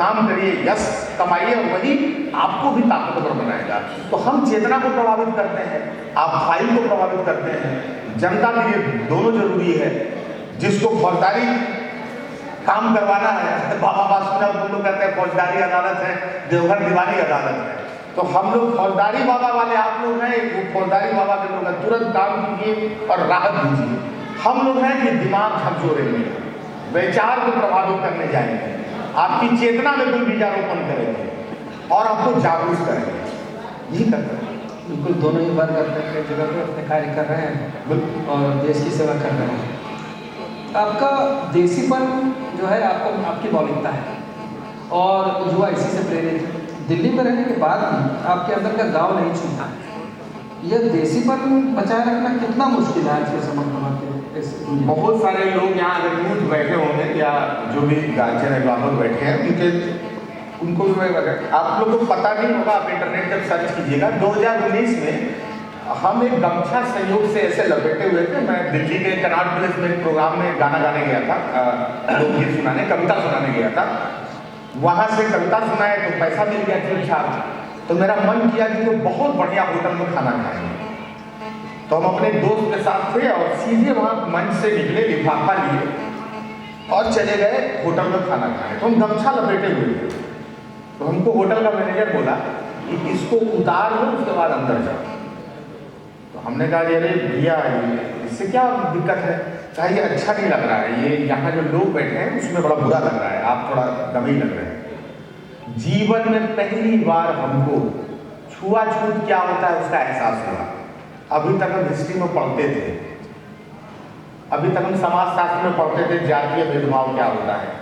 काम करिए, यश कमाइए और वही आपको भी ताकतवर बनाएगा। तो हम चेतना को प्रभावित करते हैं, आप फाइल को प्रभावित करते हैं। जनता के लिए दोनों जरूरी है। जिसको फौजदारी काम करवाना है, बाबा बासुदेव तुम लोग कहते हैं फौजदारी अदालत है, देवघर दीवानी अदालत है, तो हम लोग फौजदारी बाबा वाले आप लोग हैं, वो फौजदारी बाबा के लोग हैं, तुरंत काम कीजिए और राहत दीजिए। हम लोग हैं कि दिमाग झकझोरेंगे, विचार को प्रभावित करने जाएंगे, आपकी चेतना में कोई बीजारोपण करेंगे और आपको जागरूक करेंगे। यही करते हैं। बिल्कुल, दोनों ही वर्ग अपने जगह पर अपने कार्य कर रहे हैं और देश की सेवा कर रहे हैं। आपका देसीपन जो है आपको आपकी मौलिकता है और युवा इसी से प्रेरित है। दिल्ली में रहने के बाद भी आपके अंदर का गांव नहीं छूटा। यह देसीपन बचाए रखना कितना मुश्किल है आज के समय में? बहुत सारे लोग यहाँ अगर यूथ बैठे होंगे या जो भी गार्जियन अभिभावक बैठे हैं उनको भी आप लोगों को पता नहीं होगा, आप इंटरनेट पर सर्च कीजिएगा। 2019 में हम एक गमछा संयोग से ऐसे लपेटे हुए थे। मैं दिल्ली के कनाट प्लेस में एक प्रोग्राम में गाना गाने गया था, लोकगीत सुनाने, कविता सुनाने गया था। वहाँ से कविता सुनाए तो पैसा मिल गया 3-4। तो मेरा मन किया कि तो बहुत बढ़िया होटल में खाना खाएंगे। तो हम अपने दोस्त के साथ थे और सीधे वहाँ मंच से निकले, लिफाफा लिए और चले गए होटल में खाना खाने। तो हम गमछा लपेटे हुए थे। तो हमको होटल का मैनेजर बोला कि इसको उतार लो, उसके बाद अंदर जाओ। तो हमने कहा अरे भैया इससे क्या दिक्कत है? कहा ये अच्छा नहीं लग रहा है, ये यहाँ जो लोग बैठे हैं उसमें बड़ा बुरा लग रहा है, आप थोड़ा दमी लग रहे हैं। जीवन में पहली बार हमको छुआछूत क्या होता है उसका एहसास हुआ। अभी तक हम हिस्ट्री में पढ़ते थे, अभी तक हम समाजशास्त्र में पढ़ते थे जातीय भेदभाव क्या होता है,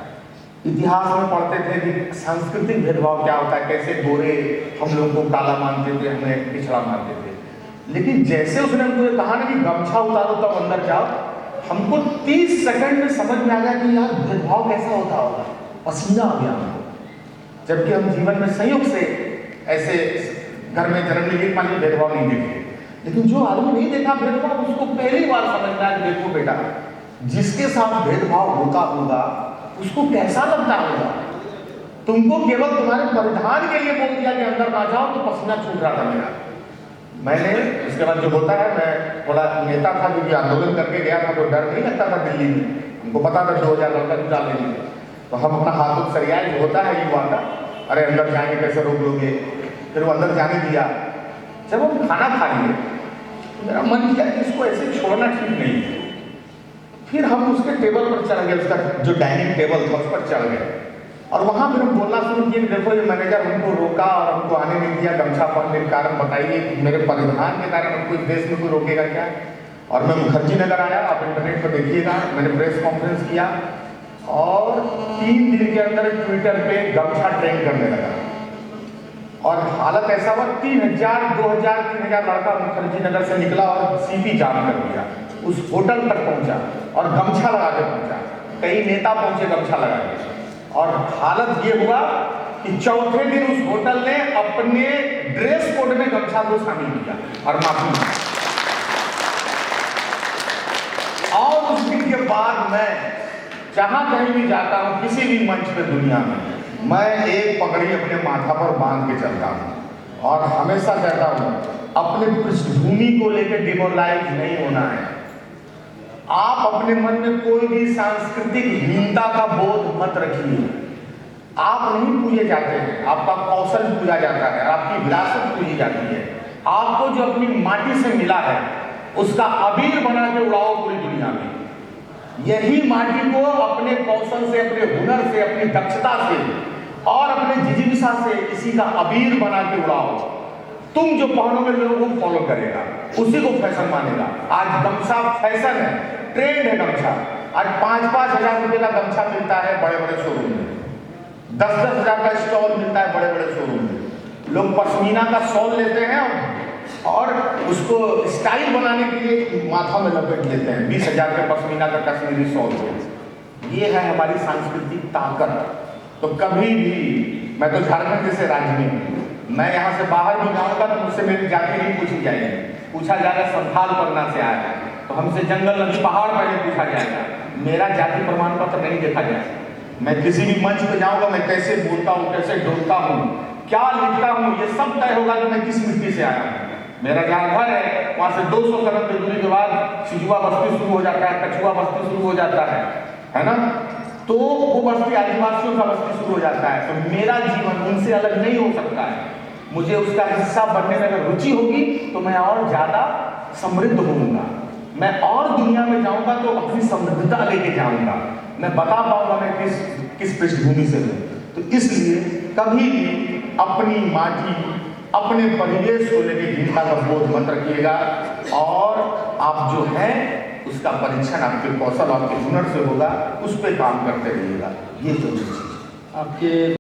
इतिहास में पढ़ते थे कि सांस्कृतिक भेदभाव क्या होता है, कैसे गोरे हम लोग को काला मानते थे, हमें पिछड़ा मानते थे। लेकिन जैसे उसने हमको कहा ना कि गमछा उतारो तब अंदर जाओ, हमको 30 सेकंड में समझ में आ गया कि यार भेदभाव कैसा होता होगा। पसीना आ गया हमको, जबकि हम जीवन में संयोग से ऐसे घर में जन्म लिए मान लीजिए भेदभाव नहीं देखे। लेकिन जो आदमी नहीं देखा भेदभाव उसको पहली बार समझ में आया कि देखो बेटा, जिसके साथ भेदभाव होता होगा उसको कैसा लगता होगा। तुमको केवल तुम्हारे परिधान के लिए बोल दिया कि अंदर ना जाओ तो पसीना छूट रहा था मेरा। मैंने उसके बाद जो होता है, मैं थोड़ा नेता था जो कि आंदोलन करके गया था, तो डर नहीं लगता था दिल्ली में, हमको पता था 2000 लड़का निकाल देंगे। तो हम अपना हाथ सरियाए जो होता है युवा का, अरे अंदर जाएंगे कैसे रोक लोगे। फिर वो अंदर जाने दिया। जब हम खाना खा लिए तो मेरा मन किया कि इसको ऐसे छोड़ना ठीक नहीं है। फिर हम उसके टेबल पर चढ़ गए, उसका जो डाइनिंग टेबल था उस पर चढ़ गए और वहाँ फिर हम बोलना शुरू किए, देखो ये मैनेजर हमको रोका और हमको आने नहीं दिया, गमछा पहनने के कारण बताइए कि मेरे परिधान के कारण हमको इस देश में कोई रोकेगा क्या। और मैं मुखर्जी नगर आया, आप इंटरनेट पर देखिएगा, मैंने प्रेस कॉन्फ्रेंस किया और 3 दिन के अंदर ट्विटर पे गमछा ट्रेंड करने लगा। और हालत ऐसा हुआ 3000, 2000, 3000 लड़का मुखर्जी नगर से निकला और सीपी जाम कर दिया, उस होटल तक पहुंचा और गमछा लगा के पहुंचा। कई नेता पहुंचे गमछा लगा के। और हालत ये हुआ कि चौथे दिन उस होटल ने अपने ड्रेस कोड में गमछा को शामिल किया और माफी मांगी। और उस दिन के बाद मैं जहां कहीं भी जाता हूं, किसी भी मंच पे दुनिया में, मैं एक पगड़ी अपने माथा पर बांध के चलता हूं और हमेशा कहता हूं अपने पृष्ठभूमि को लेकर डिमोरलाइज नहीं होना है। आप अपने मन में कोई भी सांस्कृतिक हीनता का बोध मत रखिए। आप नहीं पूजे जाते हैं, आपका कौशल पूजा जाता है, आपकी विरासत पूजी जाती है। आपको जो अपनी माटी से मिला है उसका अबीर बना के उड़ाओ पूरी दुनिया में। यही माटी को अपने कौशल से, अपने हुनर से, अपनी दक्षता से और अपने जिजीविषा से इसी का अबीर बना के उड़ाओ। तुम जो पहनोगे लोगों को फॉलो करेगा, उसी को फैशन मानेगा। आज गमछा फैशन है, ट्रेंड है गमछा। आज 5-5 हजार रुपए का गमछा मिलता है बड़े बड़े शोरूम में, 10-10 हजार का स्टॉल मिलता है बड़े बड़े शोरूम में। लोग पश्मीना का शॉल लेते हैं और उसको स्टाइल बनाने के लिए माथा में लपेट लेते हैं 20 हजार के पश्मीना का कश्मीरी शॉल। ये है हमारी सांस्कृतिक ताकत। तो कभी भी, मैं तो झारखंड जैसे राज्य में, मैं यहाँ से बाहर भी जाऊँगा तो मुझसे मेरी जाति नहीं पूछी जाएगी। पूछा जाएगा संथाल पन्ना से आया है तो हमसे जंगल नदी पहाड़ पहले पूछा जाएगा, मेरा जाति प्रमाण पत्र नहीं देखा जाएगा। मैं किसी भी मंच पे जाऊंगा, मैं कैसे बोलता हूँ, कैसे डोलता हूँ, क्या लिखता हूँ, ये सब तय होगा कि मैं किस मिट्टी से आया हूँ। मेरा जहाँ घर है वहाँ से 200 कदम की दूरी के बाद सिजुआ बस्ती शुरू हो जाता है, कछुआ बस्ती शुरू हो जाता है ना। तो वो बस्ती आदिवासियों का बस्ती शुरू हो जाता है। तो मेरा जीवन उनसे अलग नहीं हो सकता है। मुझे उसका हिस्सा बनने में अगर रुचि होगी तो मैं और ज़्यादा समृद्ध होऊंगा। मैं और दुनिया में जाऊंगा तो अपनी समृद्धता लेके जाऊंगा। मैं बता पाऊंगा मैं किस पृष्ठभूमि से हूँ। तो इसलिए कभी भी अपनी माटी, अपने परिवेश को लेकर हीनता का बोध मत रखिएगा। और आप जो है उसका परीक्षण आपके कौशल, आपके हुनर से होगा, उस पर काम करते रहिएगा। ये जो चीज़ आपके